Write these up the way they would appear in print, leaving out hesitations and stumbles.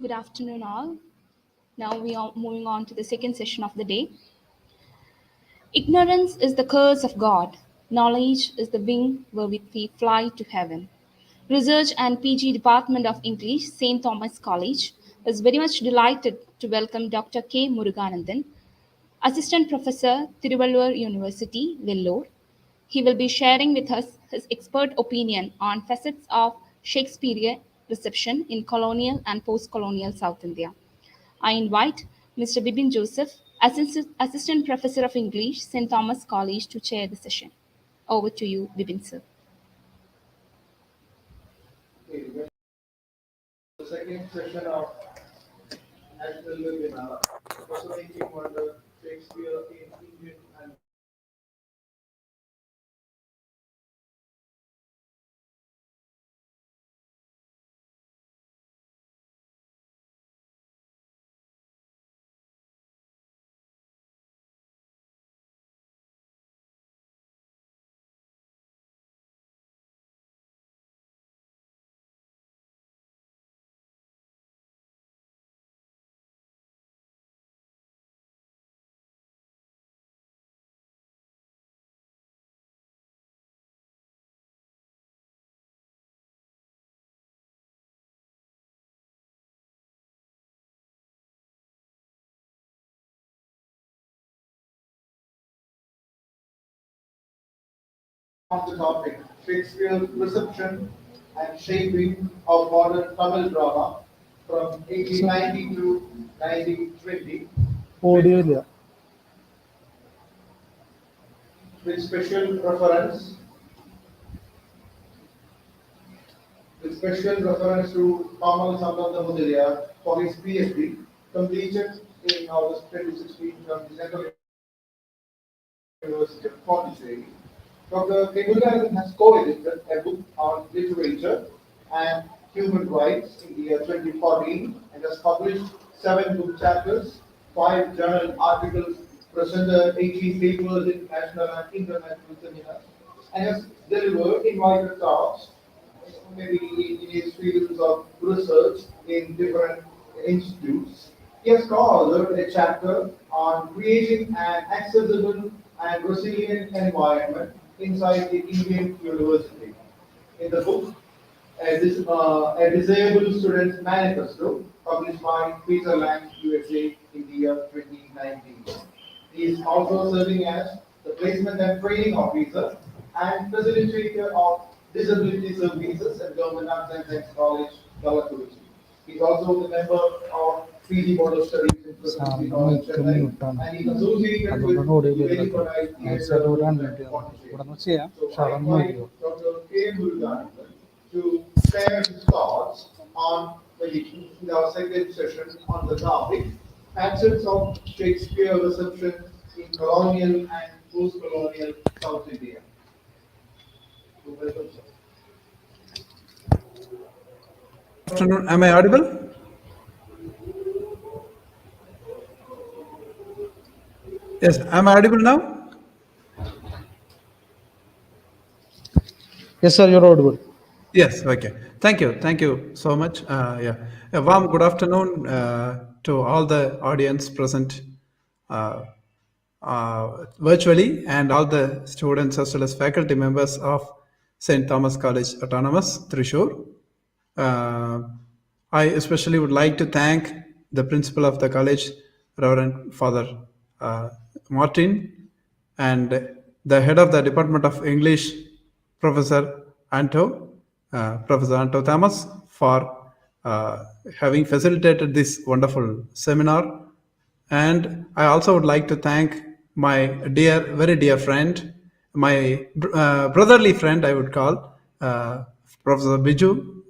Good afternoon, all. Now we are moving on to the second session of the day. Ignorance is the curse of God. Knowledge is the wing wherewith we fly to heaven. Research and PG Department of English, St. Thomas College, is very much delighted to welcome Dr. K. Muruganandan, Assistant Professor, Thiruvalluvar University, Vellore. He will be sharing with us his expert opinion on facets of Shakespearean reception in colonial and post-colonial South India. I invite Mr. Bibin Joseph, Assistant Professor of English, St. Thomas College, to chair the session. Over to you, Bibin, sir. The second session of National Webinar, Fascinating Wonder, Shakespeare in Indian and on the topic Shakespeare's reception and shaping of modern Tamil drama from 1890 to 1920 cordially. with special reference to Kamal Sambandha Mudaliar for his PhD completed in August 2016 from the Central University of Pondicherry. Dr. Thiruvalluvar has co-edited a book on literature and human rights in the year 2014 and has published 7 book chapters, 5 journal articles, presented 18 papers in national and international seminars, and has delivered invited talks, maybe in his fields of research in different institutes. He has co-authored a chapter on creating an accessible and resilient environment inside the Indian University. In the book, a Disabled Students Manifesto, published by Peter Lang, USA, in the year 2019. He is also serving as the Placement and Training Officer and Facilitator of Disability Services at Government Arts and Science College, Galakuruchi. He is also the member of PG Board of Studies in Presidency College, Chennai, and he is associated with Vellore Theatre and Pondicherry. So I invite Dr. K. Muruganandan to share his thoughts on our second session on the topic facets of Shakespeare reception in colonial and post-colonial South India. So welcome, sir. Afternoon. Am I audible? Yes, am I audible now? Yes, sir, you're audible. Yes, okay. Thank you so much. A warm good afternoon to all the audience present virtually and all the students as well as faculty members of St. Thomas College Autonomous, Thrissur. I especially would like to thank the principal of the college, Reverend Father Martin, and the head of the Department of English, Professor Anto Thomas, for having facilitated this wonderful seminar. And I also would like to thank my very dear friend, my brotherly friend, I would call, Professor Biju,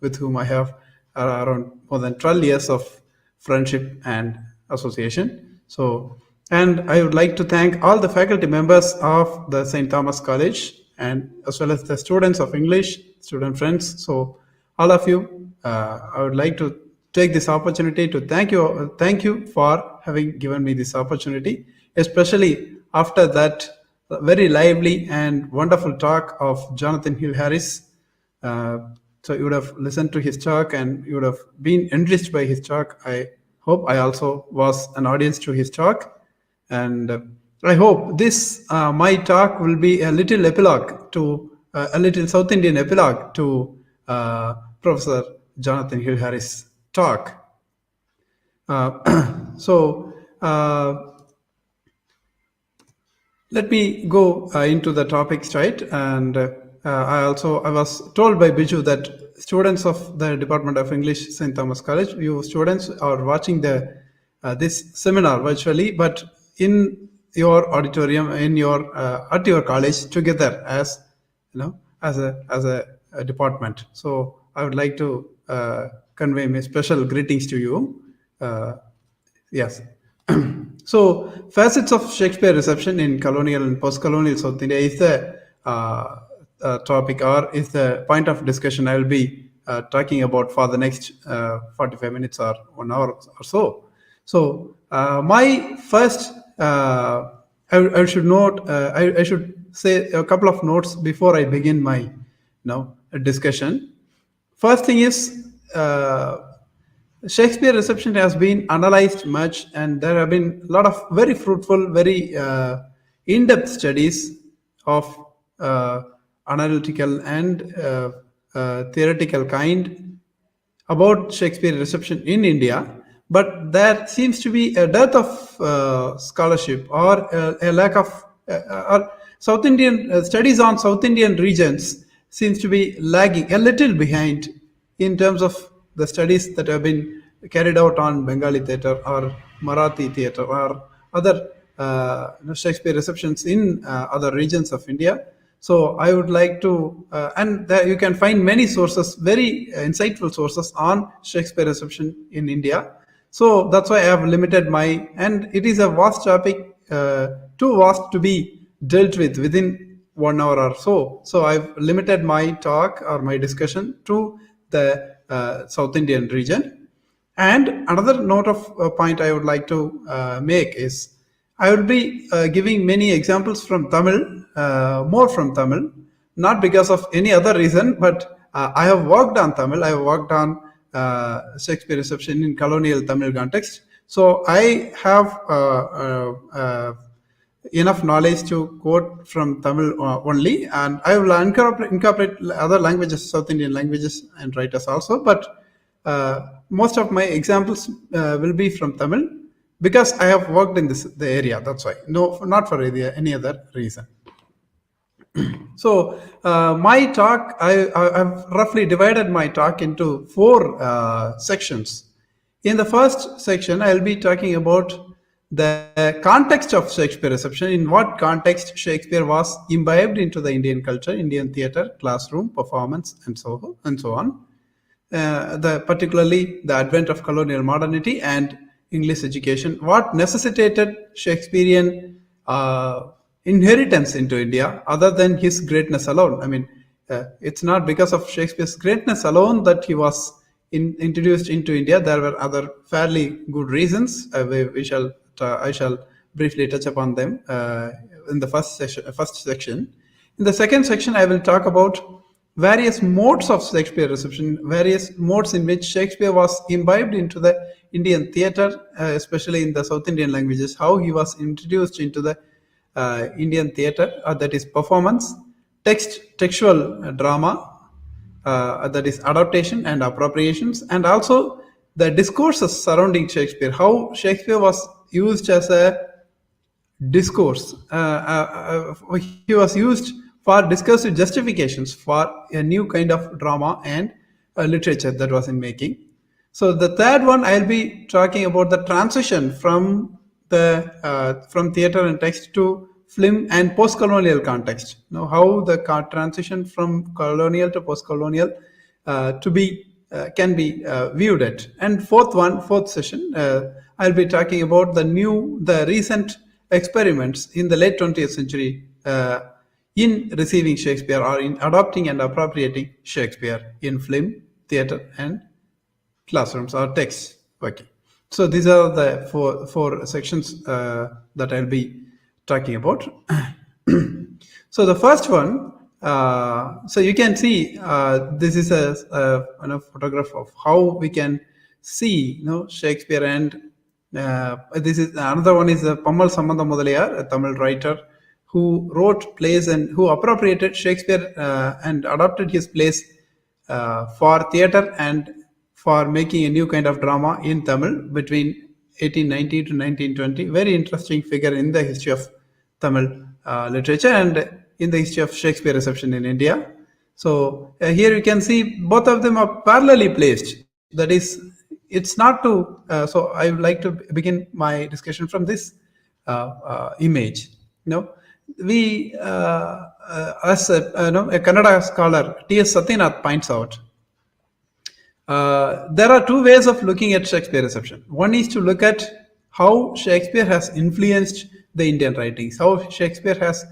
with whom I have around more than 12 years of friendship and association. So, and I would like to thank all the faculty members of the St. Thomas College and as well as the students of English, student friends. So, all of you, I would like to take this opportunity to thank you for having given me this opportunity, especially after that very lively and wonderful talk of Jonathan Hill Harris. So you would have listened to his talk and you would have been enriched by his talk. I hope I also was an audience to his talk. And I hope this, my talk, will be a little epilogue to, a little South Indian epilogue to Professor Jonathan Hill Harris' talk. So let me go into the topic straight. And I was told by Biju that students of the Department of English, St. Thomas College, you students are watching the this seminar virtually, but in your auditorium, in your at your college together as as a department. So I would like to convey my special greetings to you. Yes. So, facets of Shakespeare reception in colonial and post-colonial South India is the topic, or is the point of discussion I will be talking about for the next 45 minutes or 1 hour or so. So, my first, I should note, I should say a couple of notes before I begin my discussion. First thing is, Shakespeare reception has been analyzed much, and there have been a lot of very fruitful, very in-depth studies of analytical and theoretical kind about Shakespeare reception in India. But there seems to be a dearth of scholarship, or a lack of or South Indian studies on South Indian regions seems to be lagging a little behind in terms of the studies that have been carried out on Bengali theatre or Marathi theatre or other Shakespeare receptions in other regions of India. So I would like to, and there you can find many sources, very insightful sources on Shakespeare reception in India. So that's why I have limited my, and it is a vast topic, too vast to be dealt with within 1 hour or so. So I've limited my talk or my discussion to the South Indian region. And another note of point I would like to make is I will be giving many examples from Tamil, more from Tamil, not because of any other reason, but I have worked on Tamil. I have worked on Shakespeare reception in colonial Tamil context. So I have enough knowledge to quote from Tamil only, and I will incorporate other languages, South Indian languages and writers also, but most of my examples will be from Tamil because I have worked in the area, that's why. No, not for any other reason. So my talk, I've roughly divided my talk into 4 sections. In the first section, I'll be talking about the context of Shakespeare reception, in what context Shakespeare was imbibed into the Indian culture, Indian theatre, classroom, performance, and so on. Particularly the advent of colonial modernity and English education, what necessitated Shakespearean inheritance into India, other than his greatness alone. I mean, it's not because of Shakespeare's greatness alone that he was introduced into India. There were other fairly good reasons. I shall briefly touch upon them in the first section. In the second section, I will talk about various modes of Shakespeare reception, various modes in which Shakespeare was imbibed into the Indian theatre, especially in the South Indian languages, how he was introduced into the Indian theatre, that is performance, textual drama, that is adaptation and appropriations, and also the discourses surrounding Shakespeare, how Shakespeare was used as a discourse. He was used for discursive justifications for a new kind of drama and literature that was in making. So the third one, I'll be talking about the transition from theatre and text to film and post-colonial context. How the transition from colonial to post-colonial can be viewed at. And fourth session, I'll be talking about the recent experiments in the late 20th century in receiving Shakespeare, or in adopting and appropriating Shakespeare in film, theatre, and classrooms or texts. Okay. So these are the four sections that I'll be talking about. So the first one, So you can see this is a photograph of how we can see Shakespeare, and this is another one is Pammal Sambandha Mudaliyar, a Tamil writer who wrote plays and who appropriated Shakespeare and adapted his plays for theater and for making a new kind of drama in Tamil between 1890 to 1920. Very interesting figure in the history of Tamil literature and in the history of Shakespeare reception in India. So here you can see both of them are parallelly placed. That is, it's not to. So I would like to begin my discussion from this image. We as a Kannada scholar T.S. Satyanath points out, there are two ways of looking at Shakespeare reception. One is to look at how Shakespeare has influenced the Indian writings, how Shakespeare has,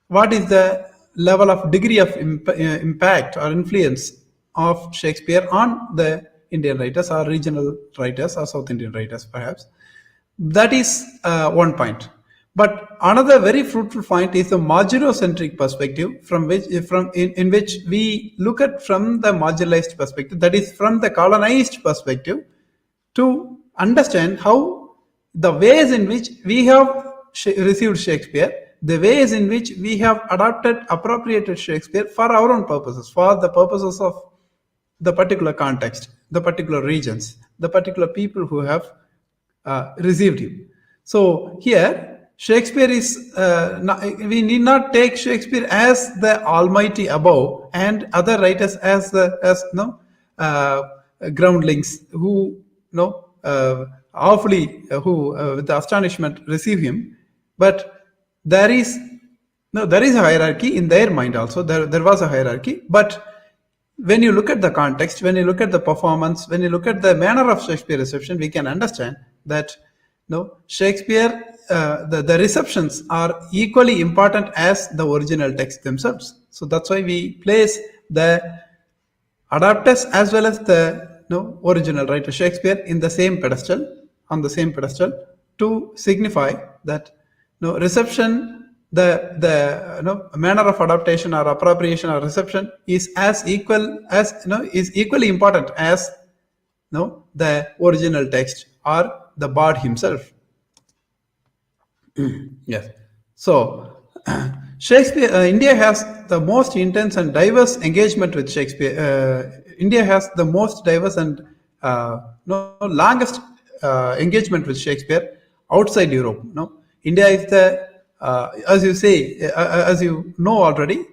what is the level of degree of impact or influence of Shakespeare on the Indian writers or regional writers or South Indian writers perhaps. That is one point. But another very fruitful point is the marginal-centric perspective, in which we look at from the marginalized perspective, that is from the colonized perspective, to understand how the ways in which we have received Shakespeare, the ways in which we have appropriated Shakespeare for our own purposes, for the purposes of the particular context, the particular regions, the particular people who have received him. So here, Shakespeare is, we need not take Shakespeare as the almighty above and other writers as groundlings who awfully with astonishment receive him. But there is a hierarchy in their mind also. There was a hierarchy, but when you look at the context, when you look at the performance, when you look at the manner of Shakespeare reception, we can understand that Shakespeare, the receptions are equally important as the original text themselves. So that's why we place the adapters as well as the original writer Shakespeare in the same pedestal, on the same pedestal, to signify that reception, the manner of adaptation or appropriation or reception is as equal as is equally important as the original text or the bard himself. Yes. So Shakespeare, India has the most intense and diverse engagement with Shakespeare. India has the most diverse and longest engagement with Shakespeare outside Europe. India is the, as you say, as you know already,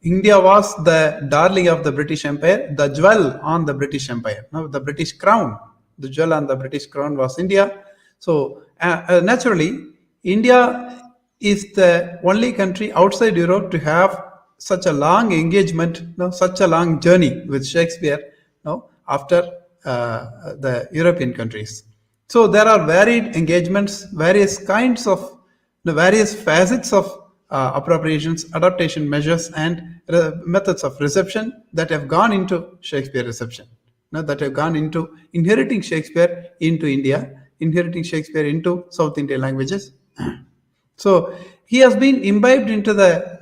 India was the darling of the British Empire, the jewel on the British Empire. The British crown, the jewel on the British crown was India. So naturally, India is the only country outside Europe to have such a long engagement, such a long journey with Shakespeare after the European countries. So there are varied engagements, various kinds of, various facets of appropriations, adaptation measures, and methods of reception that have gone into Shakespeare reception, that have gone into inheriting Shakespeare into India, inheriting Shakespeare into South Indian languages. So he has been imbibed into the,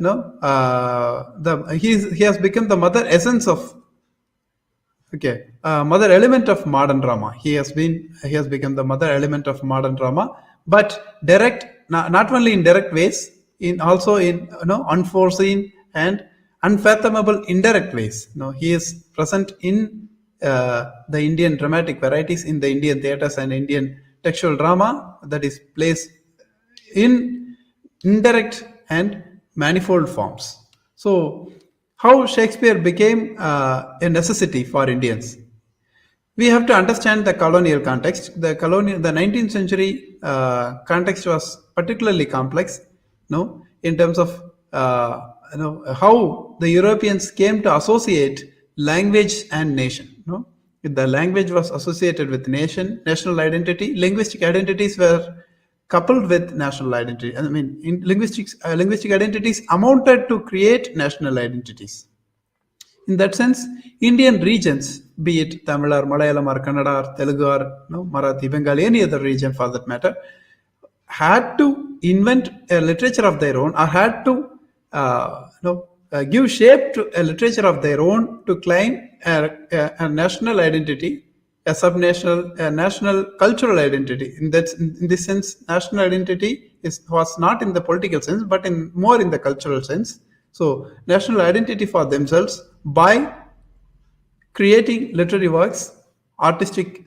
he has become the mother essence of, mother element of modern drama. He has become the mother element of modern drama, but direct, not only in direct ways, also in unforeseen and unfathomable indirect ways. He is present in the Indian dramatic varieties, in the Indian theaters and Indian textual drama, that is placed in indirect and manifold forms. So how Shakespeare became a necessity for Indians? We have to understand the colonial context. The 19th century context was particularly complex, in terms of how the Europeans came to associate language and nation. The language was associated with national identity. Linguistic identities were coupled with national identity. I mean, in linguistic identities amounted to create national identities. In that sense, Indian regions, be it Tamil or Malayalam or Kannada or Telugu or Marathi, Bengali, any other region for that matter, had to invent a literature of their own, or had to give shape to a literature of their own to claim a national identity, a subnational, a national cultural identity. In this sense, national identity was not in the political sense, but in more in the cultural sense. So, national identity for themselves by creating literary works, artistic,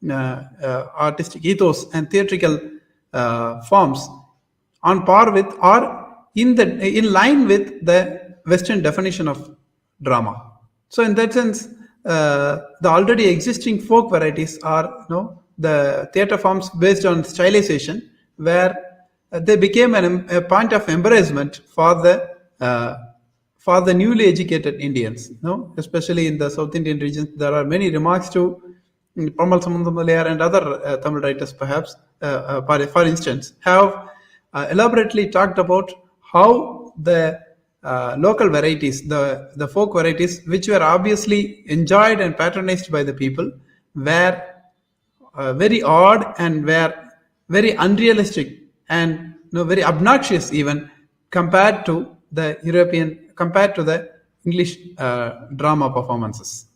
artistic ethos and theatrical forms on par with or in line with the Western definition of drama. So, in that sense, the already existing folk varieties are the theatre forms based on stylization, where they became a point of embarrassment for the newly educated Indians, especially in the South Indian regions. There are many remarks to Pamal Samundamalayar and other Tamil writers, perhaps, for instance, have elaborately talked about how the local varieties, the folk varieties, which were obviously enjoyed and patronized by the people, were very odd and were very unrealistic and very obnoxious even compared to the compared to the English drama performances.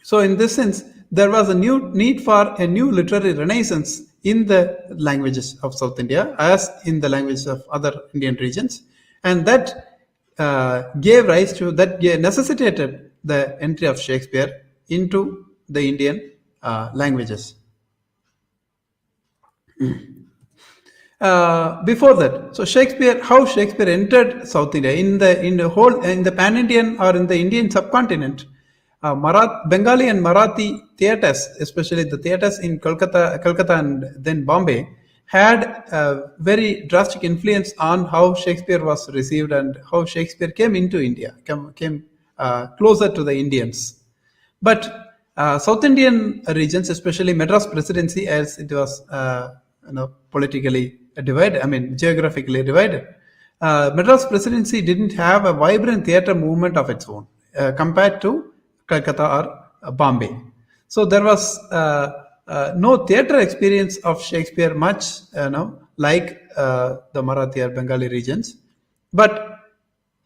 So, in this sense, there was a new need for a new literary renaissance in the languages of South India, as in the languages of other Indian regions, and that necessitated the entry of Shakespeare into the Indian languages. Before that, so how Shakespeare entered South India in the pan-Indian or in the Indian subcontinent. Bengali and Marathi theatres, especially the theatres in Kolkata and then Bombay, had a very drastic influence on how Shakespeare was received and how Shakespeare came into India, came closer to the Indians. But South Indian regions, especially Madras Presidency, as it was politically divided, geographically divided, Madras Presidency didn't have a vibrant theatre movement of its own compared to Calcutta or Bombay. So there was no theatre experience of Shakespeare much, like the Marathi or Bengali regions. But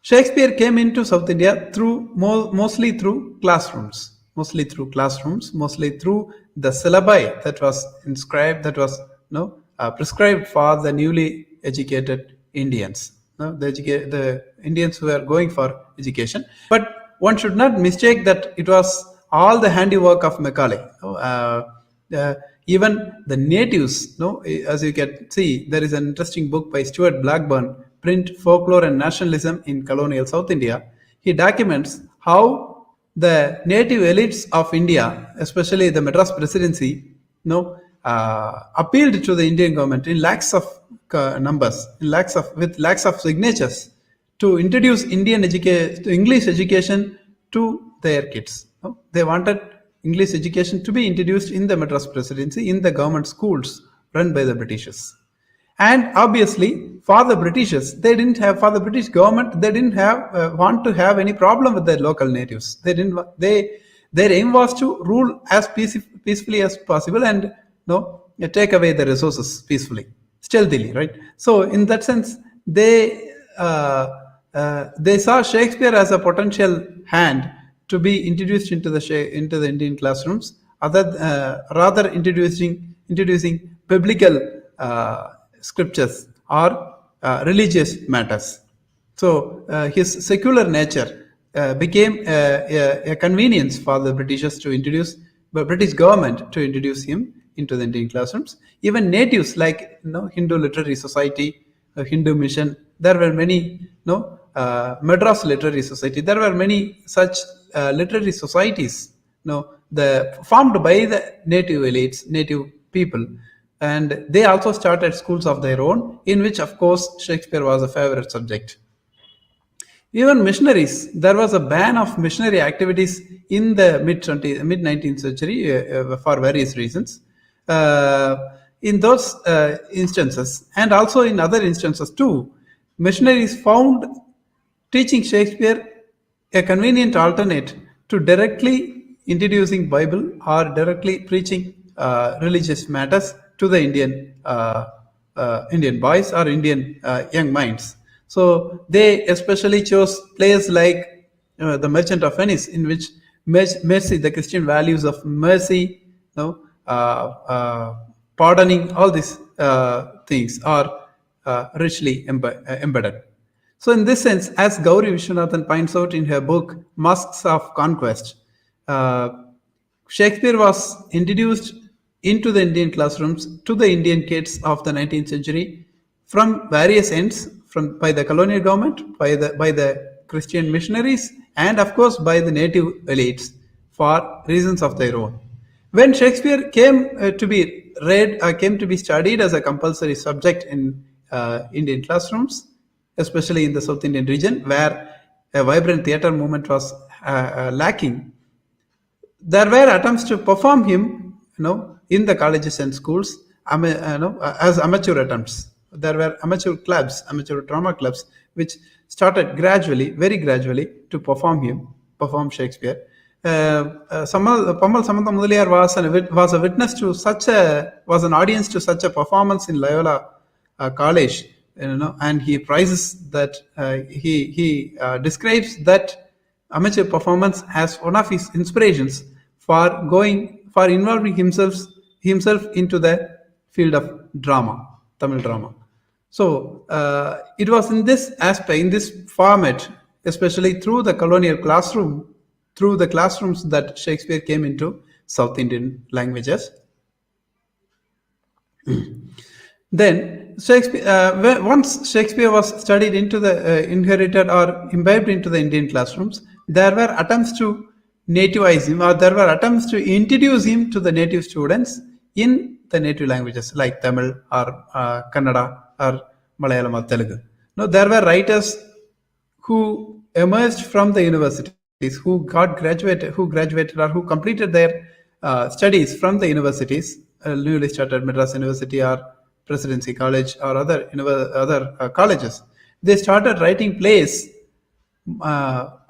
Shakespeare came into South India mostly through classrooms, mostly through the syllabi that was inscribed, that was prescribed for the newly educated Indians, the Indians who are going for education. But one should not mistake that it was all the handiwork of Macaulay. Even the natives, as you can see, there is an interesting book by Stuart Blackburn, Print, Folklore and Nationalism in Colonial South India. He documents how the native elites of India, especially the Madras Presidency, appealed to the Indian government in lakhs of numbers, with lakhs of signatures, to introduce English education to their kids. They wanted English education to be introduced in the Madras Presidency, in the government schools run by the Britishers. And obviously, for the Britishers, for the British government, they didn't want to have any problem with the local natives. Their aim was to rule as peacefully as possible and take away the resources peacefully, stealthily, right? So, in that sense, they saw Shakespeare as a potential hand to be introduced into the Indian classrooms, rather introducing biblical scriptures or religious matters. So his secular nature became a convenience for the British government to introduce him into the Indian classrooms. Even natives like Hindu Literary Society, Hindu Mission, there were many Madras Literary Society. There were many such literary societies, formed by the native elites, native people, and they also started schools of their own, in which, of course, Shakespeare was a favorite subject. Even missionaries, there was a ban of missionary activities in the mid 19th century for various reasons. In those instances, and also in other instances too, missionaries found teaching Shakespeare a convenient alternate to directly introducing Bible or directly preaching religious matters to the Indian boys or Indian young minds. So they especially chose plays like The Merchant of Venice, in which mercy, the Christian values of mercy, pardoning, all these things are richly embedded. So, in this sense, as Gauri Vishwanathan points out in her book Masks of Conquest, uh, Shakespeare was introduced into the Indian classrooms to the Indian kids of the 19th century from various ends, from by the colonial government, by the Christian missionaries, and of course by the native elites for reasons of their own. When Shakespeare came to be read, came to be studied as a compulsory subject in Indian classrooms, especially in the South Indian region, where a vibrant theatre movement was lacking, there were attempts to perform him, in the colleges and schools, as amateur attempts. There were amateur clubs, amateur drama clubs, which started gradually, very gradually, to perform Shakespeare. Pammal Samantha Mudaliar was a witness to was an audience to such a performance in Loyola College, and he praises that, he describes that amateur performance as one of his inspirations for involving himself into the field of drama, Tamil drama. So it was in this aspect, in this format, especially through the colonial classroom, through the classrooms, that Shakespeare came into South Indian languages. Then once Shakespeare was studied into the inherited or imbibed into the Indian classrooms, there were attempts to nativize him, or there were attempts to introduce him to the native students in the native languages like Tamil or Kannada or Malayalam or Telugu. No, there were writers who emerged from the universities, who graduated or who completed their studies from the universities, newly started Madras University or Presidency College or other colleges. They started writing plays,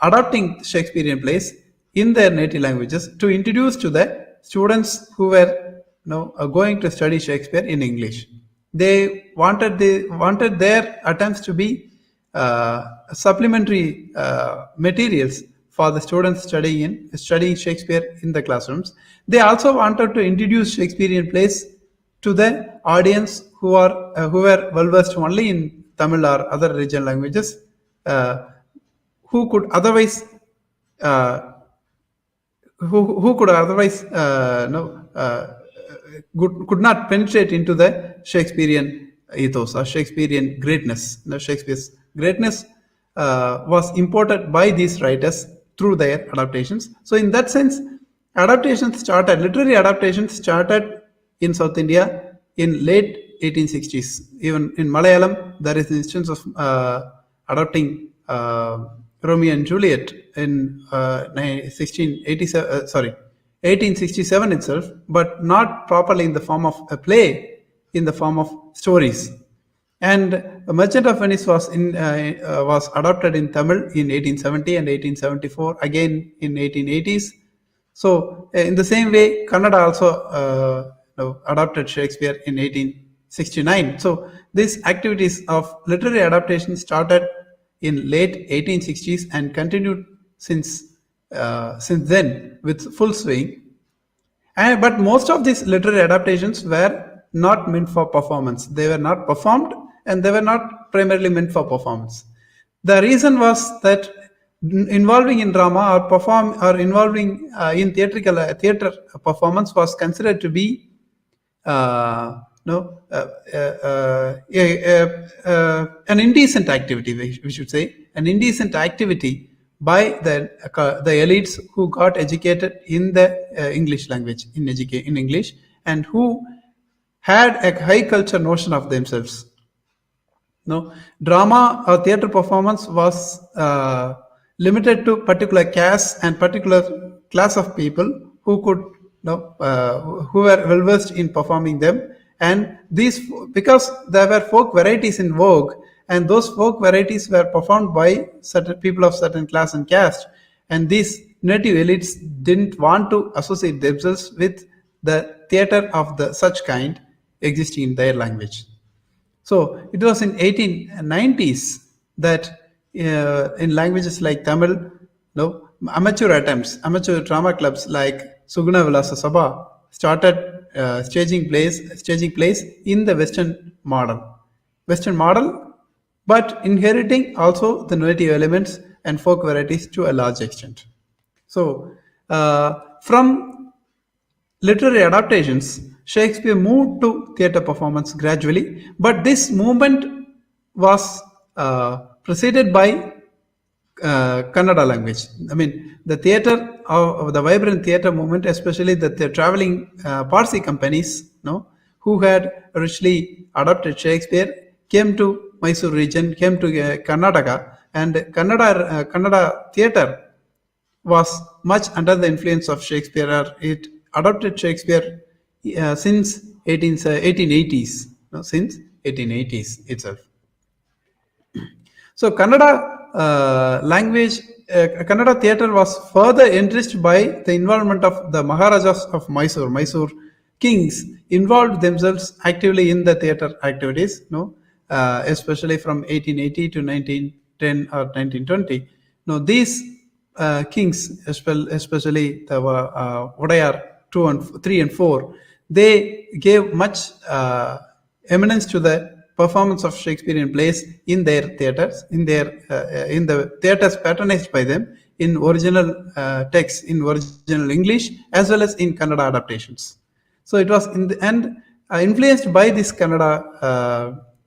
adapting Shakespearean plays in their native languages to introduce to the students who were going to study Shakespeare in English. They wanted their attempts to be supplementary materials for the students studying Shakespeare in the classrooms. They also wanted to introduce Shakespearean plays to the audience who were well versed only in Tamil or other regional languages, who could otherwise could not penetrate into the Shakespearean ethos or Shakespearean greatness. Shakespeare's greatness was imported by these writers through their adaptations. So, in that sense, literary adaptations started in South India in late 1860s. Even in Malayalam, there is an instance of adapting Romeo and Juliet in 1867 itself, but not properly in the form of a play, in the form of stories. And The Merchant of Venice was adapted in Tamil in 1870 and 1874, again in 1880s. So, in the same way, Kannada also adapted Shakespeare in 1869. So, these activities of literary adaptation started in late 1860s and continued since then with full swing. But most of these literary adaptations were not meant for performance. They were not performed, and they were not primarily meant for performance. The reason was that involving in drama or involving in theater performance was considered to be an indecent activity. We should say an indecent activity by the elites who got educated in the English language, in English, and who had a high culture notion of themselves. Drama or theater performance was limited to particular castes and particular class of people who who were well versed in performing them. And these, because there were folk varieties in vogue, and those folk varieties were performed by certain people of certain class and caste, and these native elites didn't want to associate themselves with the theater of such kind existing in their language. So it was in 1890s that in languages like Tamil, no, amateur drama clubs like Suguna Vilasa Sabha started staging plays in the Western model, but inheriting also the native elements and folk varieties to a large extent. So, from literary adaptations, Shakespeare moved to theatre performance gradually, but this movement was preceded by Kannada language. I mean, the theatre of the vibrant theatre movement, especially the traveling Parsi companies, no, who had richly adopted Shakespeare, came to Mysore region, came to Karnataka, and Kannada theatre was much under the influence of Shakespeare. Or it adopted Shakespeare since 1880s, no, since 1880s itself. So Kannada theatre was further enriched by the involvement of the Maharajas of Mysore. Mysore kings involved themselves actively in the theatre activities, no, especially from 1880 to 1910 or 1920. No, these kings, especially the Wadayar 2 and 3 and 4, they gave much eminence to the performance of Shakespearean plays in their theatres, in the theatres patronized by them, in original text, in original English, as well as in Kannada adaptations. So it was in the end influenced by this Kannada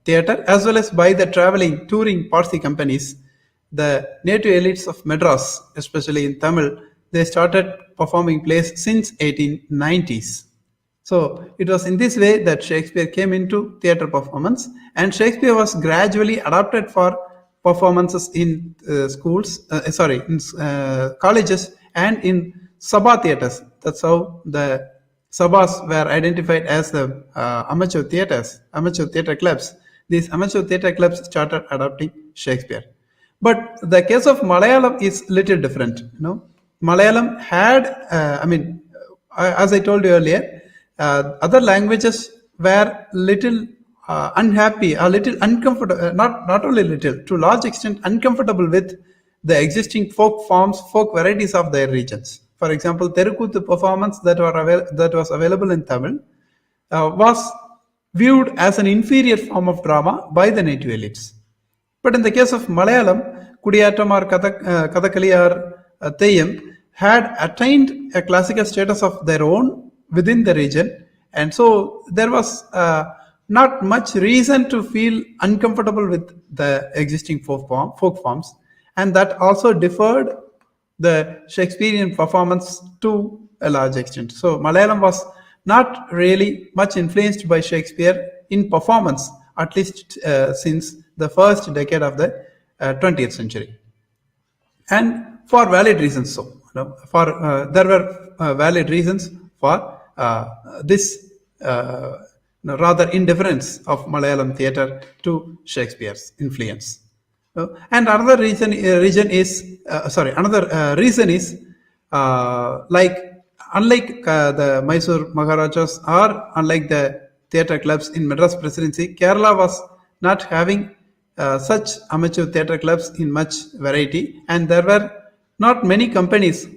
theatre, as well as by the touring Parsi companies. The native elites of Madras, especially in Tamil, they started performing plays since 1890s. So it was in this way that Shakespeare came into theatre performance, and Shakespeare was gradually adapted for performances in colleges and in Sabha theatres. That's how the Sabhas were identified as the amateur theatre clubs. These amateur theatre clubs started adopting Shakespeare. But the case of Malayalam is little different. Malayalam had, as I told you earlier, other languages were little unhappy, a little uncomfortable, not only little, to large extent uncomfortable with the existing folk forms, folk varieties of their regions. For example, Terukuthu performance that was available in Tamil was viewed as an inferior form of drama by the native elites. But in the case of Malayalam, Kudiyattam or Kathakali or Theyyam had attained a classical status of their own within the region, and so there was not much reason to feel uncomfortable with the existing folk forms, and that also differed the Shakespearean performance to a large extent. So Malayalam was not really much influenced by Shakespeare in performance, at least since the first decade of the 20th century, and for valid reasons. So, there were valid reasons for this rather indifference of Malayalam theatre to Shakespeare's influence. And another reason is unlike the Mysore Maharajas or unlike the theatre clubs in Madras Presidency, Kerala was not having such amateur theatre clubs in much variety, and there were not many companies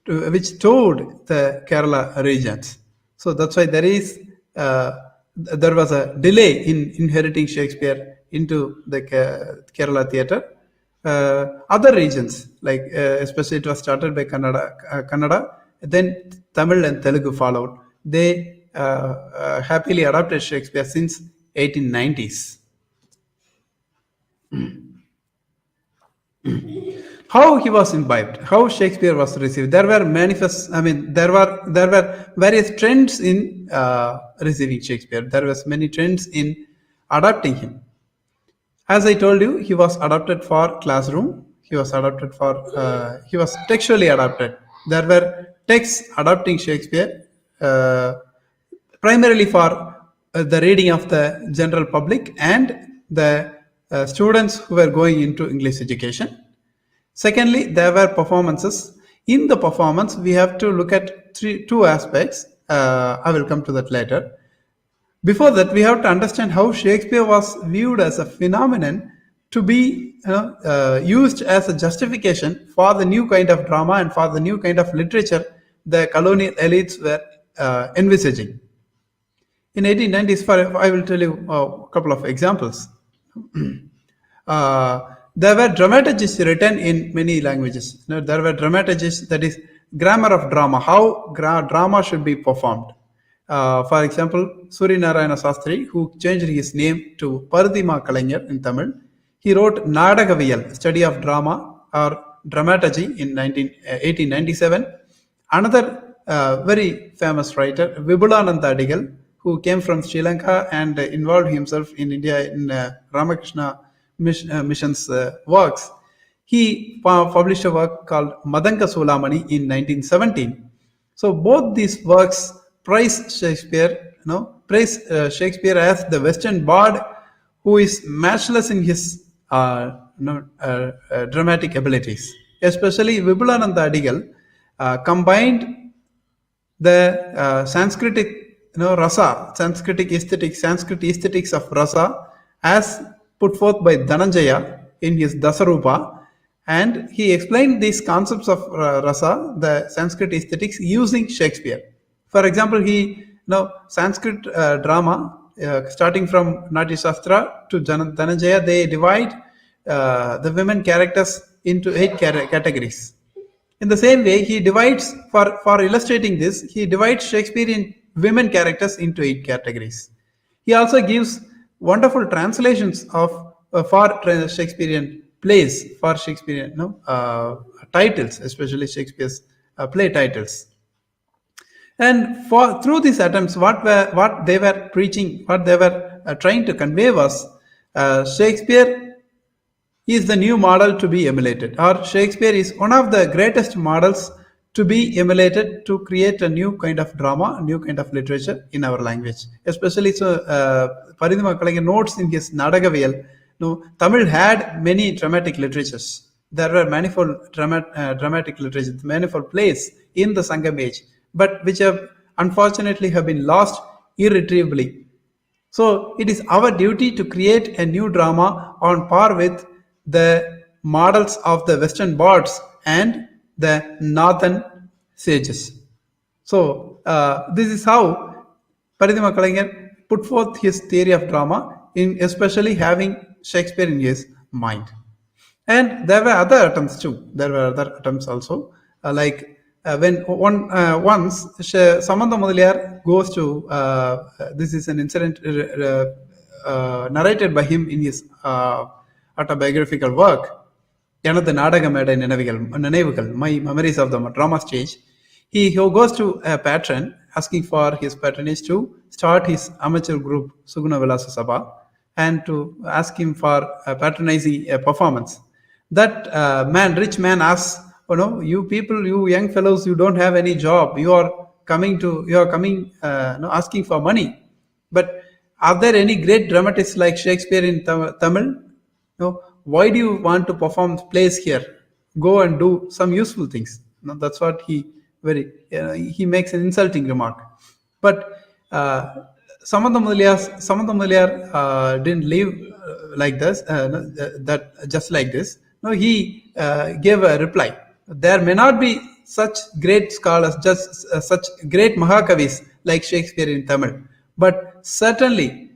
which toured the Kerala regions. So that's why there was a delay in inheriting Shakespeare into the Kerala theatre. Other regions, like especially it was started by Kannada, then Tamil and Telugu followed. They happily adopted Shakespeare since 1890s. How he was imbibed, how Shakespeare was received. There were there were various trends in receiving Shakespeare. There was many trends in adapting him. As I told you, he was adapted for classroom. He was textually adapted. There were texts adapting Shakespeare primarily for the reading of the general public and the students who were going into English education. Secondly, there were performances. In the performance, we have to look at two aspects. I will come to that later. Before that, we have to understand how Shakespeare was viewed as a phenomenon to be used as a justification for the new kind of drama and for the new kind of literature the colonial elites were envisaging. In 1890s, I will tell you a couple of examples. There were dramaturgies written in many languages. There were dramaturgies, that is grammar of drama, how drama should be performed. For example, Suryanarayana Sastri, who changed his name to Paridima Kalaignar in Tamil, he wrote Nadagaviyal, study of drama or dramaturgy in 1897. Another very famous writer, Vibhulananda Adigal, who came from Sri Lanka and involved himself in India in Ramakrishna Mission's works. He published a work called Madanka Solamani in 1917. So both these works praise Shakespeare, praise Shakespeare as the Western bard who is matchless in his dramatic abilities. Especially Vibhulananda Adigal combined the Sanskritic rasa, Sanskrit aesthetics of rasa as put forth by Dhananjaya in his Dasarupa, and he explained these concepts of rasa, the Sanskrit aesthetics, using Shakespeare. For example, Sanskrit drama, starting from Natya Shastra to Dhananjaya, they divide the women characters into 8 categories. In the same way, he divides, for illustrating this, he divides Shakespearean women characters into 8 categories. He also gives wonderful translations of for Shakespearean plays, for Shakespearean titles, especially Shakespeare's play titles. And through these attempts, what they were preaching, what they were trying to convey was Shakespeare is the new model to be emulated, or Shakespeare is one of the greatest models to be emulated to create a new kind of drama, a new kind of literature in our language. Especially, Paridima Kalaignar notes in his Nadagaviyal, Tamil had many dramatic literatures. There were manifold dramatic literatures, manifold plays in the Sangam age, but which have unfortunately have been lost irretrievably. So it is our duty to create a new drama on par with the models of the Western bards and the Northern sages. So this is how Paridima Kalaignar put forth his theory of drama, in especially having Shakespeare in his mind. And there were other attempts too. There were other attempts also, when once Samantha Mudaliar goes to, this is an incident narrated by him in his autobiographical work, Yanatha Nadagameda Ninevugal, My Memories of the Drama Stage. He goes to a patron asking for his patronage to start his amateur group, Suguna Vilasa Sabha, and to ask him for patronizing a performance. That rich man asks, you people, you young fellows, you don't have any job. You are coming asking for money. But are there any great dramatists like Shakespeare in Tamil? No. Why do you want to perform plays here? Go and do some useful things. That's what he makes an insulting remark. But Samantha Mudaliar didn't leave like this, just like this. No, he gave a reply. There may not be such great scholars, just such great Mahakavis like Shakespeare in Tamil, but certainly,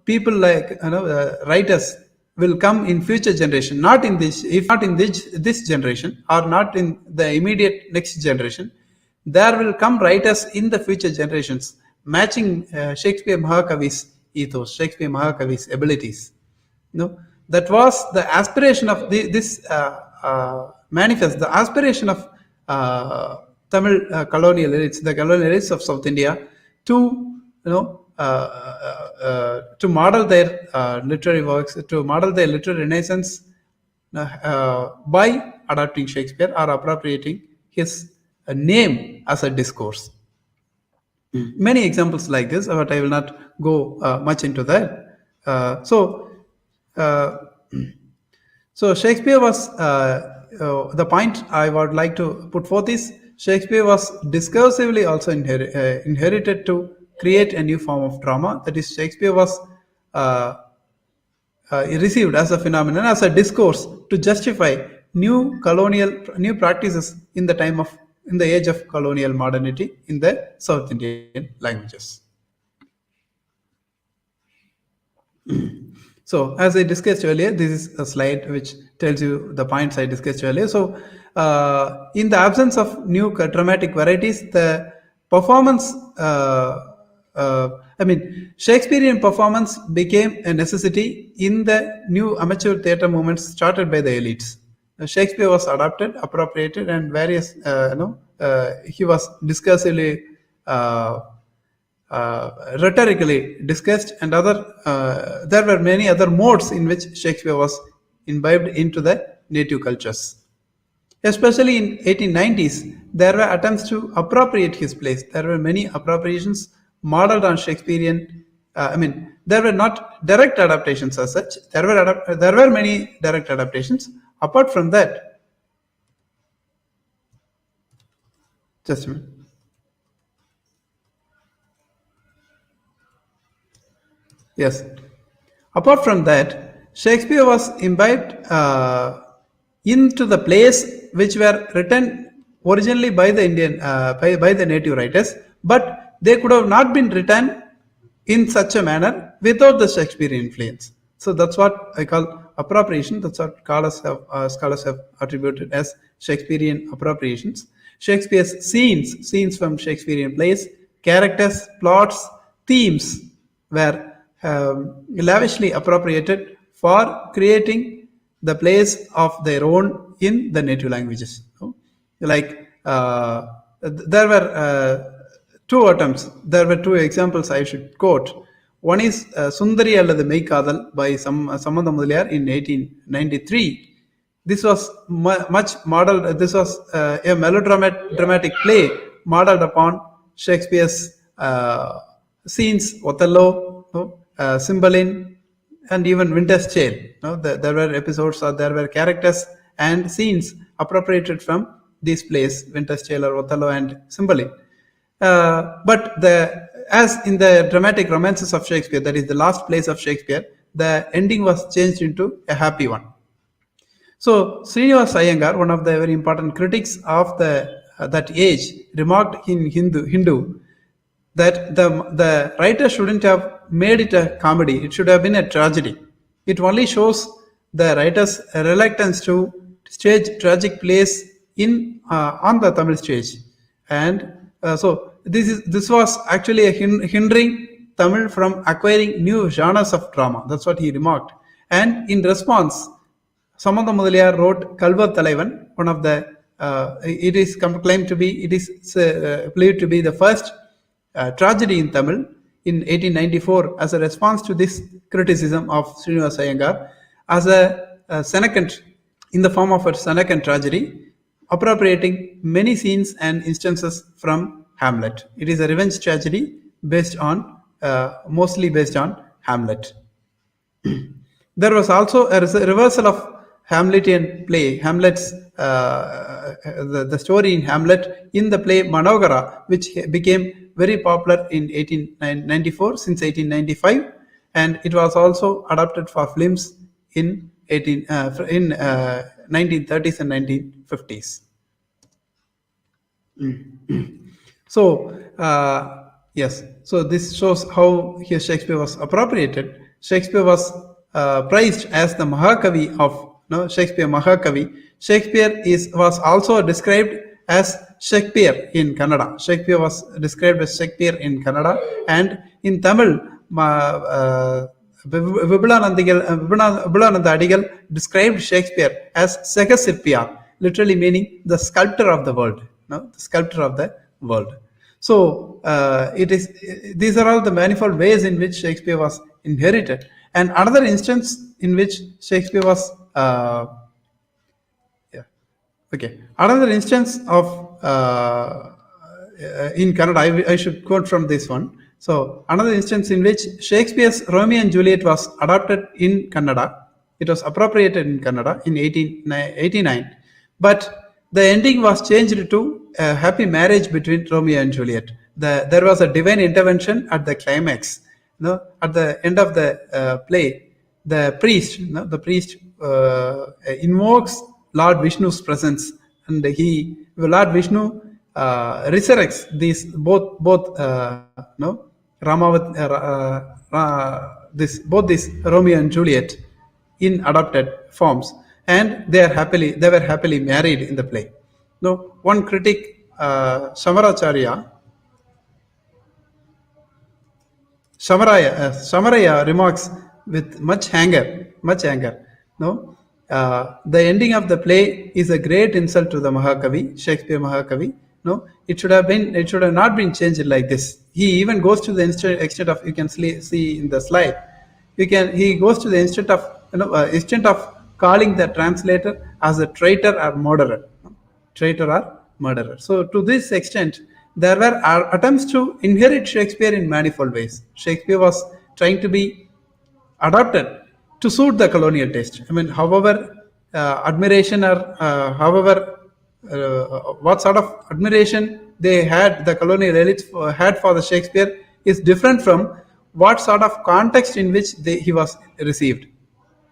people like writers will come in future generation. Not in this, if not in this generation, or not in the immediate next generation, there will come writers in the future generations matching Shakespeare Mahakavi's ethos, Shakespeare Mahakavi's abilities. That was the aspiration of this manifest, the aspiration of Tamil colonial elites, the colonial elites of South India, to model their literary works, to model their literary renaissance by adapting Shakespeare or appropriating his name as a discourse. Many examples like this, but I will not go much into that. So Shakespeare was, the point I would like to put forth is, Shakespeare was discursively also inherited to create a new form of drama. That is, Shakespeare was received as a phenomenon, as a discourse to justify new practices in the age of colonial modernity in the South Indian languages. So, as I discussed earlier, this is a slide which tells you the points I discussed earlier. So, in the absence of new dramatic varieties, the performance, Shakespearean performance became a necessity in the new amateur theatre movements started by the elites. Shakespeare was adapted, appropriated, and various, he was discursively. Rhetorically discussed, and there were many other modes in which Shakespeare was imbibed into the native cultures. Especially in 1890s, there were attempts to appropriate his plays. There were many appropriations modeled on Shakespearean. There were not direct adaptations as such. There were many direct adaptations. Apart from that, just a minute. Yes. Apart from that, Shakespeare was imbibed into the plays which were written originally by the by the native writers, but they could have not been written in such a manner without the Shakespearean influence. So that's what I call appropriation. That's what scholars have attributed as Shakespearean appropriations. Shakespeare's scenes from Shakespearean plays, characters, plots, themes were lavishly appropriated for creating the plays of their own in the native languages. Like there were two attempts. There were two examples I should quote. One is Sundari Allathu Meikadal by Samantha Mudaliar in 1893. This was much modeled. This was a melodramatic play modeled upon Shakespeare's scenes, Othello, Cymbeline, and even Winter's Tale. There were episodes, or there were characters and scenes appropriated from these plays, Winter's Tale or Othello and Cymbeline. But as in the dramatic romances of Shakespeare, that is the last plays of Shakespeare, the ending was changed into a happy one. So Srinivas Iyengar, one of the very important critics of that age, remarked in Hindu that the writer shouldn't have made it a comedy; it should have been a tragedy. It only shows the writer's reluctance to stage tragic plays on the Tamil stage, and so this was actually hindering Tamil from acquiring new genres of drama. That's what he remarked. And in response, Samantha Mudaliar wrote Kalvar Thalaivan, one of the it is believed to be the first tragedy in Tamil in 1894 as a response to this criticism of Srinivas Iyengar as a Senecant, in the form of a Senecant tragedy, appropriating many scenes and instances from Hamlet. It is a revenge tragedy mostly based on Hamlet. There was also a reversal of Hamletian play, Hamlet's the story in Hamlet in the play Manogara, which became very popular in 1894 since 1895, and it was also adapted for films in 1930s and 1950s. So yes, so this shows how here Shakespeare was appropriated. Shakespeare was praised as the Mahakavi of Shakespeare Mahakavi. Shakespeare was also described as Shakespeare in Kannada. Shakespeare was described as Shakespeare in Kannada, and in Tamil, Vibhulananda Adigal described Shakespeare as Sekasirpiyar, literally meaning the sculptor of the world. The sculptor of the world. So these are all the manifold ways in which Shakespeare was inherited. And another instance in which Shakespeare was another instance of in Kannada, I should quote from this one. So another instance in which Shakespeare's Romeo and Juliet was adapted in Kannada. It was appropriated in Kannada in 1889, but the ending was changed to a happy marriage between Romeo and Juliet. There was a divine intervention at the climax. At the end of the play, the priest invokes Lord Vishnu's presence, and Lord Vishnu resurrects these these Romeo and Juliet in adopted forms, and they were happily married in the play. No, one critic, Shamaraya remarks with much anger. No, the ending of the play is a great insult to the Mahakavi, Shakespeare Mahakavi. No, it should have not been changed like this. He even goes to the extent of, you can see in the slide. He goes to the extent of calling the translator as a traitor or murderer. Traitor or murderer. So, to this extent, there were attempts to inherit Shakespeare in manifold ways. Shakespeare was trying to be adapted to suit the colonial taste. I mean, however, admiration or what sort of admiration the colonial elites had for the Shakespeare is different from what sort of context in which he was received.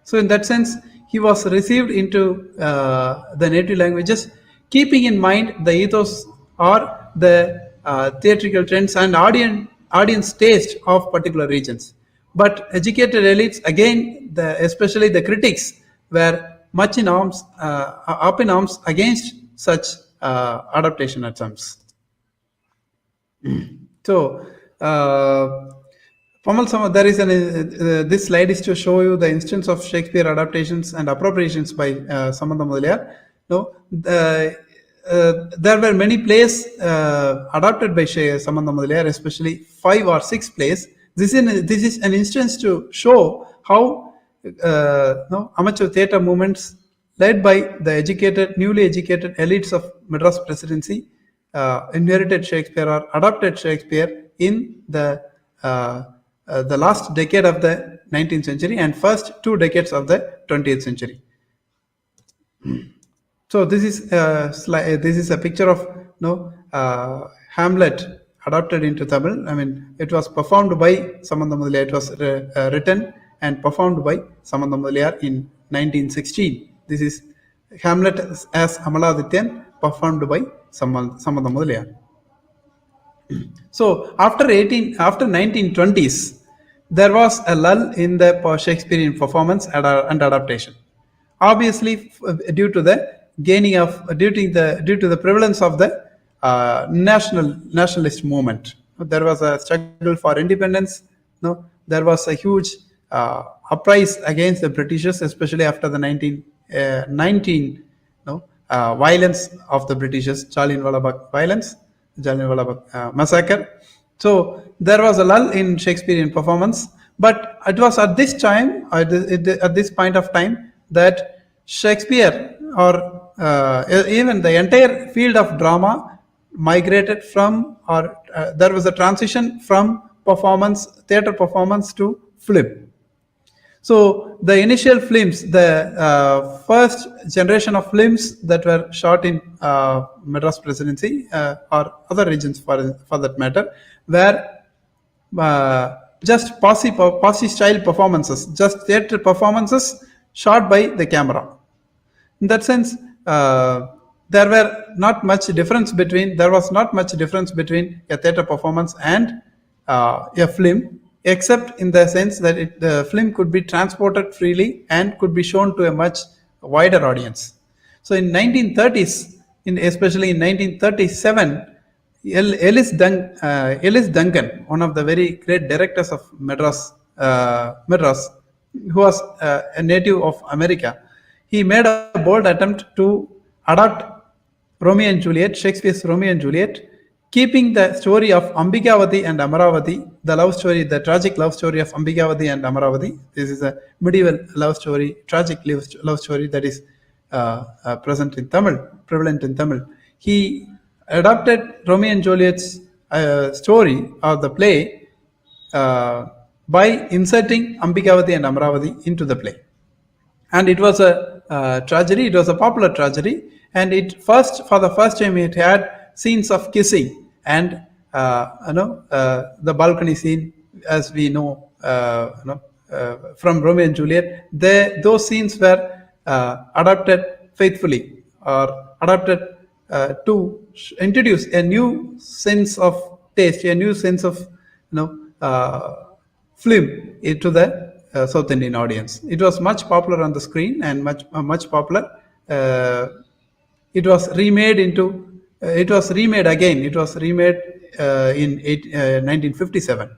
So, in that sense, he was received into the native languages, keeping in mind the ethos or the theatrical trends and audience taste of particular regions. But educated elites, again, especially the critics, were much up in arms against such adaptation attempts. So, Pamal, there is this slide is to show you the instance of Shakespeare adaptations and appropriations by Samantha Mudaliar. No, there were many plays adapted by Samantha Mudaliar, especially 5 or 6 plays. This is an instance to show how amateur theatre movements led by the newly educated elites of Madras Presidency inherited Shakespeare or adopted Shakespeare in the last decade of the 19th century and first 2 decades of the 20th century. So this is a picture of Hamlet adapted into Tamil. I mean, it was performed by Samantha Mudaliar. It was written and performed by Samantha Mudaliar in 1916. This is Hamlet as Amaladityan, performed by Samantha Mudaliar. So after 1920s, there was a lull in the Shakespearean performance and adaptation. Obviously, due to the prevalence of the nationalist movement, there was a struggle for independence. No, there was a huge uprising against the Britishers, especially after the 1919 violence of the Britishers, Jallianwala Bagh massacre. So there was a lull in Shakespearean performance, but it was at this time, at this point of time, that Shakespeare or even the entire field of drama migrated from, or there was a transition from theater performance to film. So the initial films, the first generation of films that were shot in Madras Presidency or other regions for that matter, were just posse style performances, just theater performances shot by the camera. In that sense, there was not much difference between a theater performance and a film, except in the sense that the film could be transported freely and could be shown to a much wider audience. So in 1930s, especially in 1937, Ellis Duncan, one of the very great directors of Madras, who was a native of America, he made a bold attempt to adapt Romeo and Juliet, Shakespeare's Romeo and Juliet, keeping the story of Ambikavati and Amaravati, the tragic love story of Ambikavati and Amaravati. This is a medieval tragic love story that is prevalent in Tamil. He adapted Romeo and Juliet's story or the play by inserting Ambikavati and Amaravati into the play. And it was a tragedy. It was a popular tragedy, and for the first time, it had scenes of kissing and the balcony scene, as we know, from Romeo and Juliet, those scenes were adapted faithfully or adapted to introduce a new sense of taste, a new sense of film into the South Indian audience. It was much popular on the screen and much popular. Uh, it was remade into. It was remade again. It was remade in 1957.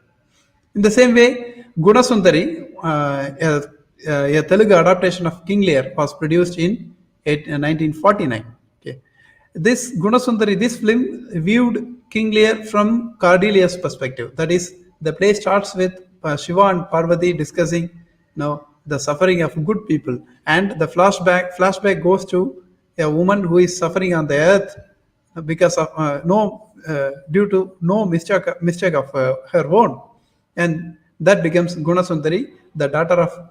In the same way, Gunasundari, a Telugu adaptation of King Lear, was produced in 1949. Okay. This Gunasundari, this film viewed King Lear from Cordelia's perspective. That is, the play starts with Shiva and Parvati discussing, the suffering of good people, and the flashback goes to a woman who is suffering on the earth because of no due to no mistake of her own, and that becomes Gunasundari, the daughter of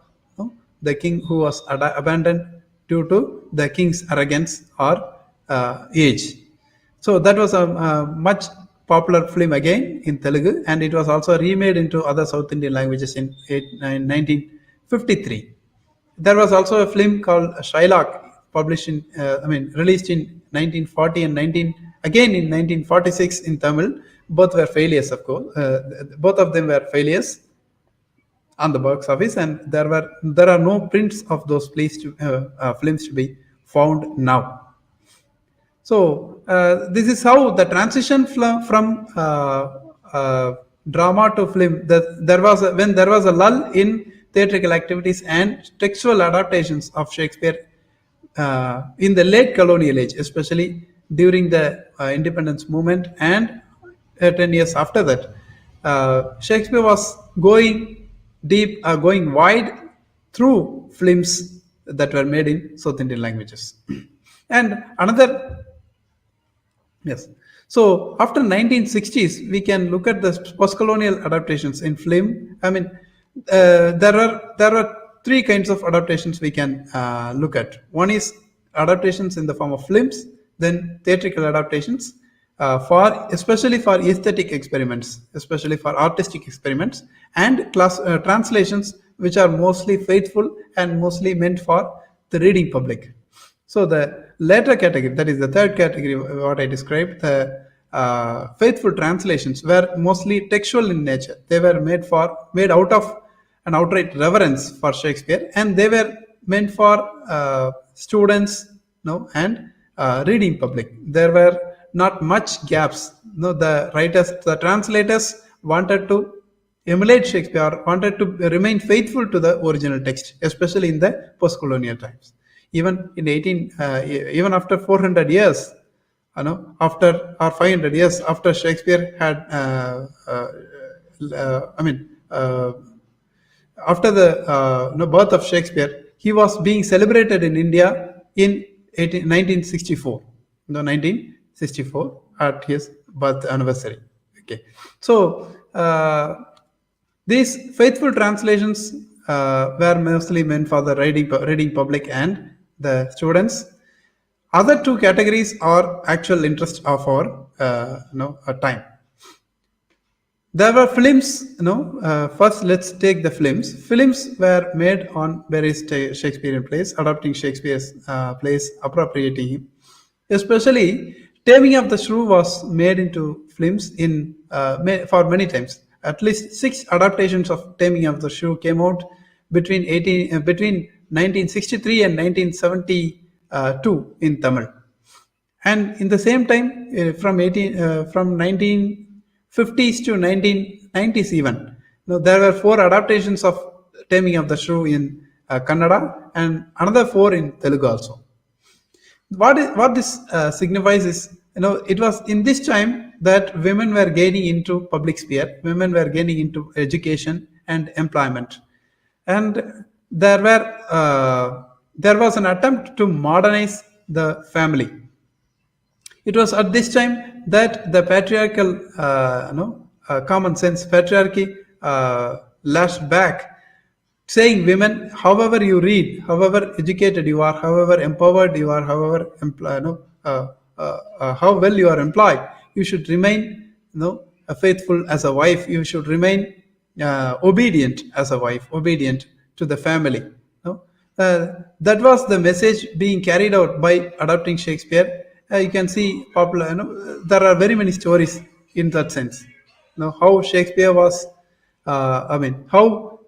the king who was abandoned due to the king's arrogance or age. So that was a much popular film again in Telugu, and it was also remade into other South Indian languages in 1953. There was also a film called Shylock, published in, released in 1940 and again in 1946 in Tamil. Both were failures, of course. Both of them were failures on the box office, and there are no prints of those films to be found now. So this is how the transition from drama to film. When there was a lull in theatrical activities and textual adaptations of Shakespeare in the late colonial age, especially during the independence movement and 10 years after that, Shakespeare was going deep, going wide through films that were made in South Indian languages. And another, yes. So after 1960s, we can look at the post-colonial adaptations in film. There are three kinds of adaptations we can look at. One is adaptations in the form of films, then theatrical adaptations, especially for aesthetic experiments, especially for artistic experiments, and translations which are mostly faithful and mostly meant for the reading public. So the latter category, that is the third category, what I described, the faithful translations were mostly textual in nature. They were made out of an outright reverence for Shakespeare, and they were meant for students, and reading public. There were not much gaps. The translators wanted to emulate Shakespeare, wanted to remain faithful to the original text, especially in the post-colonial times. Even even after 400 years, after or 500 years after Shakespeare had, after the birth of Shakespeare, he was being celebrated in India in 1964. 1964 at his birth anniversary. Okay, so these faithful translations were mostly meant for the reading public and the students. Other two categories are actual interest of our time. There were films. First let's take the films. Films were made on various Shakespearean plays, adapting Shakespeare's plays, appropriating him. Especially, Taming of the Shrew was made into films for many times. At least 6 adaptations of Taming of the Shrew came out between 1963 and 1972 in Tamil. And in the same time, from 1950s to 1990s even, there were 4 adaptations of Taming of the Shrew in Kannada and another 4 in Telugu also. What this signifies is, it was in this time that women were gaining into public sphere, women were gaining into education and employment, and there was an attempt to modernize the family. It was at this time that the patriarchal, common sense patriarchy lashed back, saying women, however you read, however educated you are, however empowered you are, however how well you are employed, you should remain faithful as a wife. You should remain obedient as a wife, obedient to the family. No? That was the message being carried out by adapting Shakespeare. You can see popular. There are very many stories in that sense. How Shakespeare was. How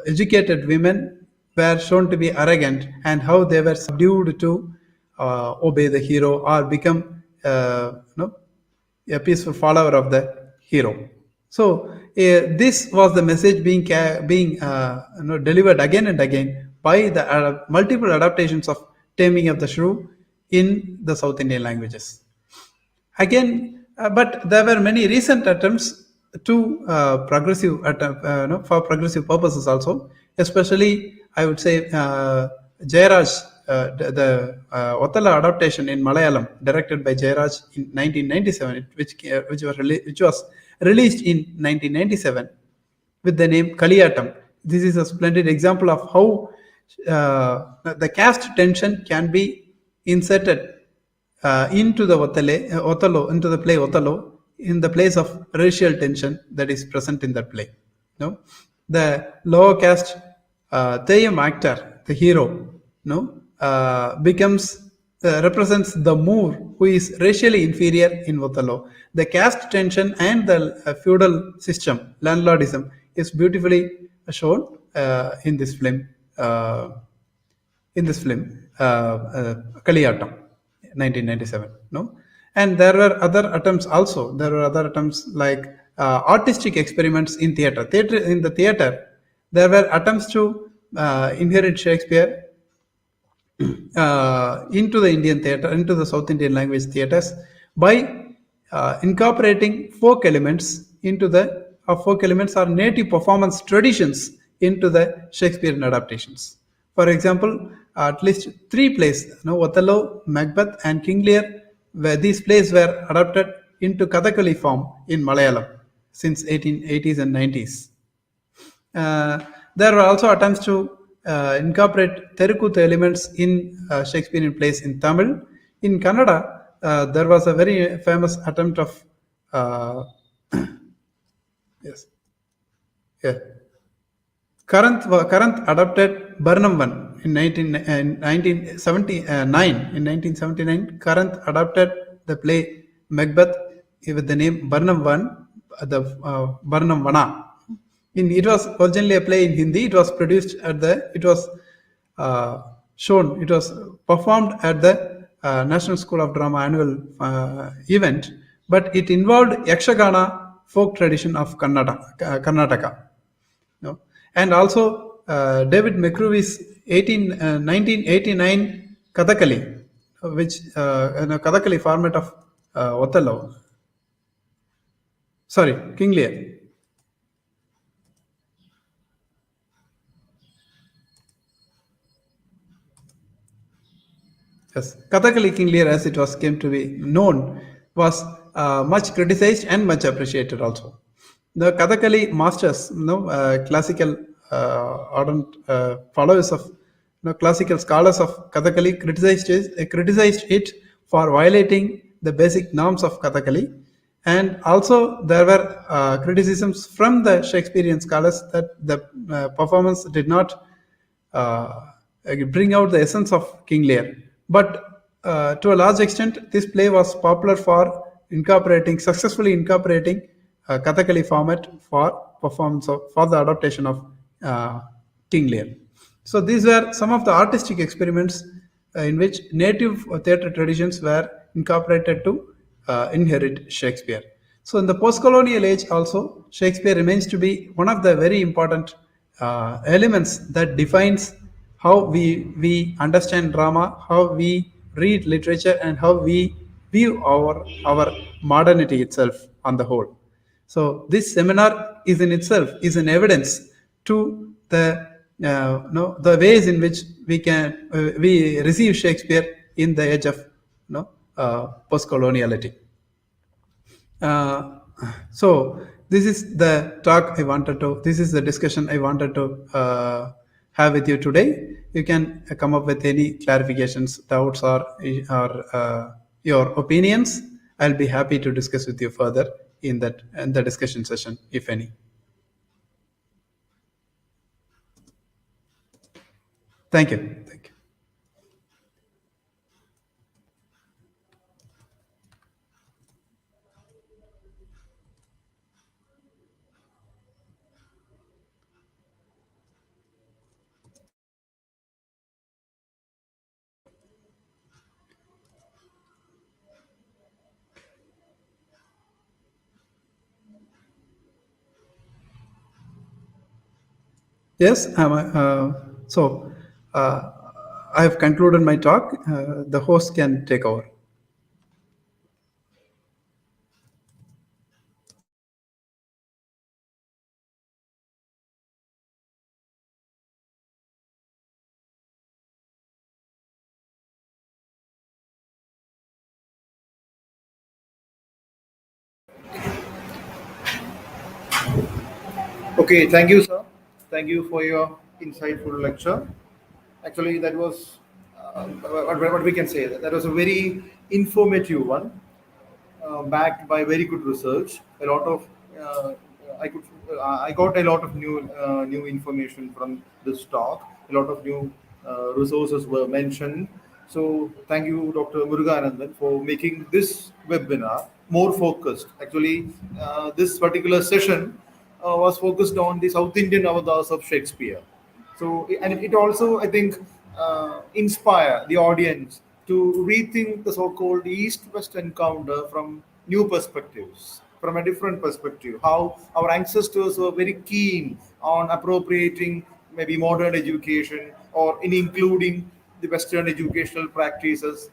educated women were shown to be arrogant, and how they were subdued to obey the hero or become a peaceful follower of the hero. So this was the message being delivered again and again by the multiple adaptations of Taming of the Shrew in the South Indian languages. Again, but there were many recent attempts to for progressive purposes also. Especially, I would say Jayaraj, the Othello adaptation in Malayalam, directed by Jayaraj in 1997, which was released in 1997 with the name Kaliyatam. This is a splendid example of how the caste tension can be inserted into the Othello, into the play Othello, in the place of racial tension that is present in that play. The lower caste Theyyam actor, the hero, becomes represents the Moor, who is racially inferior in Othello. The caste tension and the feudal system, landlordism, is beautifully shown in this film. Kaliyattam, 1997. And there were other attempts also. There were other attempts like artistic experiments in theater. In the theater, there were attempts to inherit Shakespeare into the Indian theater, into the South Indian language theaters, by incorporating folk elements into the folk elements or native performance traditions into the Shakespearean adaptations. For example, at least 3 plays, Othello, Macbeth, and King Lear, where these plays were adapted into Kathakali form in Malayalam since 1880s and 90s. There were also attempts to incorporate Terukuthu elements in Shakespearean plays in Tamil. In Kannada, there was a very famous attempt of yes, yeah. Karanth adapted Burnham One in 1979. In 1979, Karanth adapted the play Macbeth with the name Burnham One, the Burnham Vana. It was originally a play in Hindi. It was produced at it was performed at the National School of Drama annual event, but it involved Yakshagana folk tradition of Karnataka. And also David McCreevy's 1989 Kathakali, which in a Kathakali format of Othello. Sorry, King Lear. Yes, Kathakali King Lear, as it came to be known, was much criticized and much appreciated also. The Kathakali masters, classical ardent followers of classical scholars of Kathakali criticized it for violating the basic norms of Kathakali, and also there were criticisms from the Shakespearean scholars that the performance did not bring out the essence of King Lear. But to a large extent, this play was popular for successfully incorporating Kathakali format for performance for the adaptation of King Lear. So these were some of the artistic experiments in which native theatre traditions were incorporated to inherit Shakespeare. So in the post-colonial age also, Shakespeare remains to be one of the very important elements that defines how we understand drama, how we read literature, and how we view our modernity itself on the whole. So this seminar is in itself is an evidence to the the ways in which we receive Shakespeare in the age of post-coloniality. So this is the talk I wanted to. This is the discussion I wanted to have with you today. You can come up with any clarifications, doubts, or your opinions. I'll be happy to discuss with you further in the discussion session, if any. Thank you. Thank you. Yes, so uh, I have concluded my talk. The host can take over. Okay, thank you, sir. Thank you for your insightful lecture. Actually, that was what we can say. That was a very informative one, backed by very good research. A lot of uh, I got a lot of new information from this talk. A lot of new resources were mentioned. So thank you, Dr. Muruganandan, for making this webinar more focused. Actually, this particular session was focused on the South Indian avatars of Shakespeare. So, and it also, I think, inspire the audience to rethink the so-called East-West encounter from new perspectives, from a different perspective. How our ancestors were very keen on appropriating maybe modern education or in including the Western educational practices,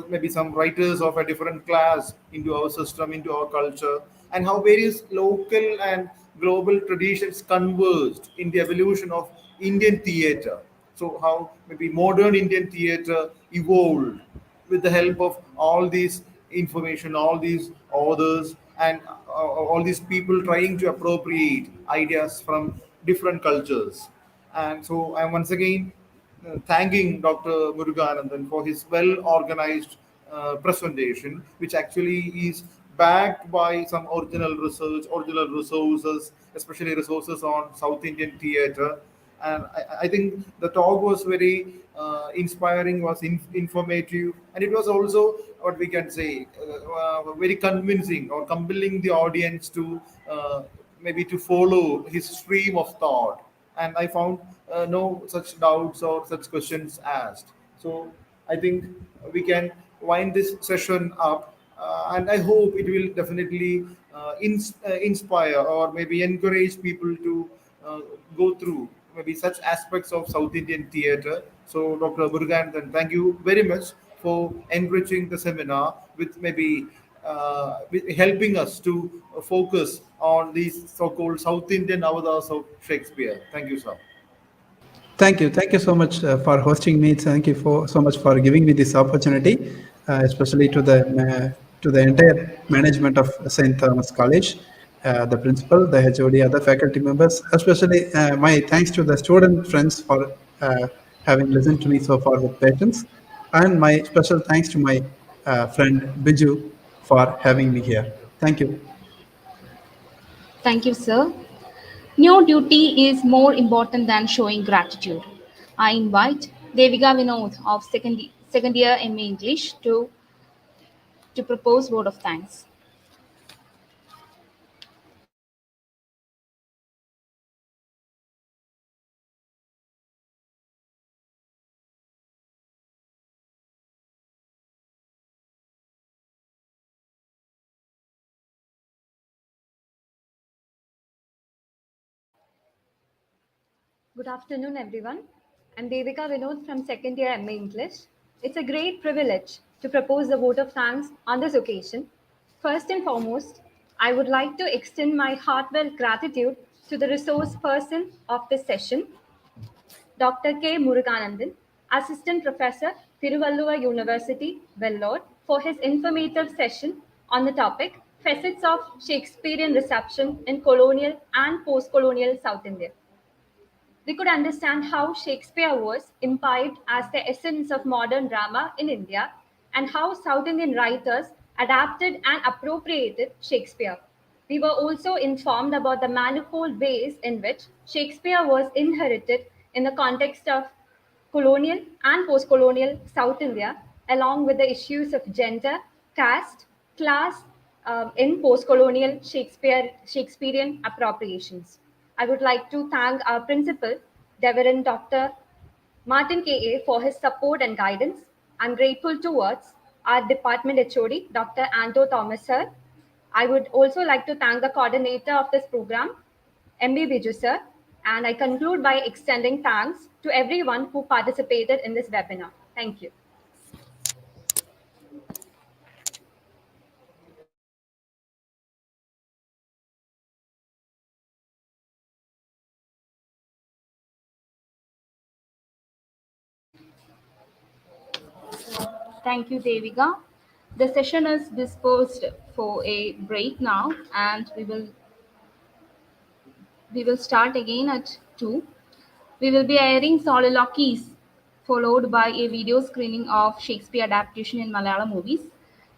maybe some writers of a different class into our system, into our culture, and how various local and global traditions converged in the evolution of Indian theatre. So, how maybe modern Indian theatre evolved with the help of all these information, all these authors, and all these people trying to appropriate ideas from different cultures. And so, I'm once again thanking Dr. Muruganandan for his well organized presentation, which actually is backed by some original research, original resources, especially resources on South Indian theatre. And I think the talk was very inspiring, was informative, and it was also what we can say very convincing or compelling the audience to maybe to follow his stream of thought, and I found no such doubts or such questions asked. So I think we can wind this session up, and I hope it will definitely inspire or maybe encourage people to uh, go through maybe such aspects of South Indian theatre. So, Dr. Burgan, then thank you very much for enriching the seminar with maybe with helping us to focus on these so-called South Indian avatars of Shakespeare. Thank you, sir. Thank you. Thank you so much for hosting me. Thank you for so much for giving me this opportunity, especially to the entire management of St. Thomas College, the principal, the HOD, other faculty members. Especially my thanks to the student friends for having listened to me so far with patience, and my special thanks to my friend Biju for having me here. Thank you. Thank you, sir. No duty is more important than showing gratitude. I invite Devika Vinod of second year MA English to propose word of thanks. Good afternoon, everyone. I'm Devika Vinod from second year MA English. It's a great privilege to propose a vote of thanks on this occasion. First and foremost, I would like to extend my heartfelt gratitude to the resource person of this session, Dr. K. Muruganandan, Assistant Professor, Thiruvalluvar University, Vellore, for his informative session on the topic Facets of Shakespearean Reception in Colonial and Post-colonial South India. We could understand how Shakespeare was imbibed as the essence of modern drama in India and how South Indian writers adapted and appropriated Shakespeare. We were also informed about the manifold ways in which Shakespeare was inherited in the context of colonial and post-colonial South India, along with the issues of gender, caste, class in post-colonial Shakespearean appropriations. I would like to thank our principal, Reverend Dr. Martin K.A. for his support and guidance. I'm grateful towards our department HOD, Dr. Anto Thomas sir. I would also like to thank the coordinator of this program, MB Biju sir, and I conclude by extending thanks to everyone who participated in this webinar. Thank you. Thank you, Devika. The session is disposed for a break now, and we will start again at 2. We will be airing soliloquies, followed by a video screening of Shakespeare adaptation in Malayalam movies.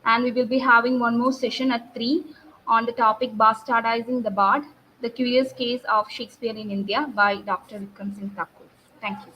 And we will be having one more session at 3 on the topic Bastardizing the Bard, the Curious Case of Shakespeare in India by Dr. Vikram Singh Thakur. Thank you.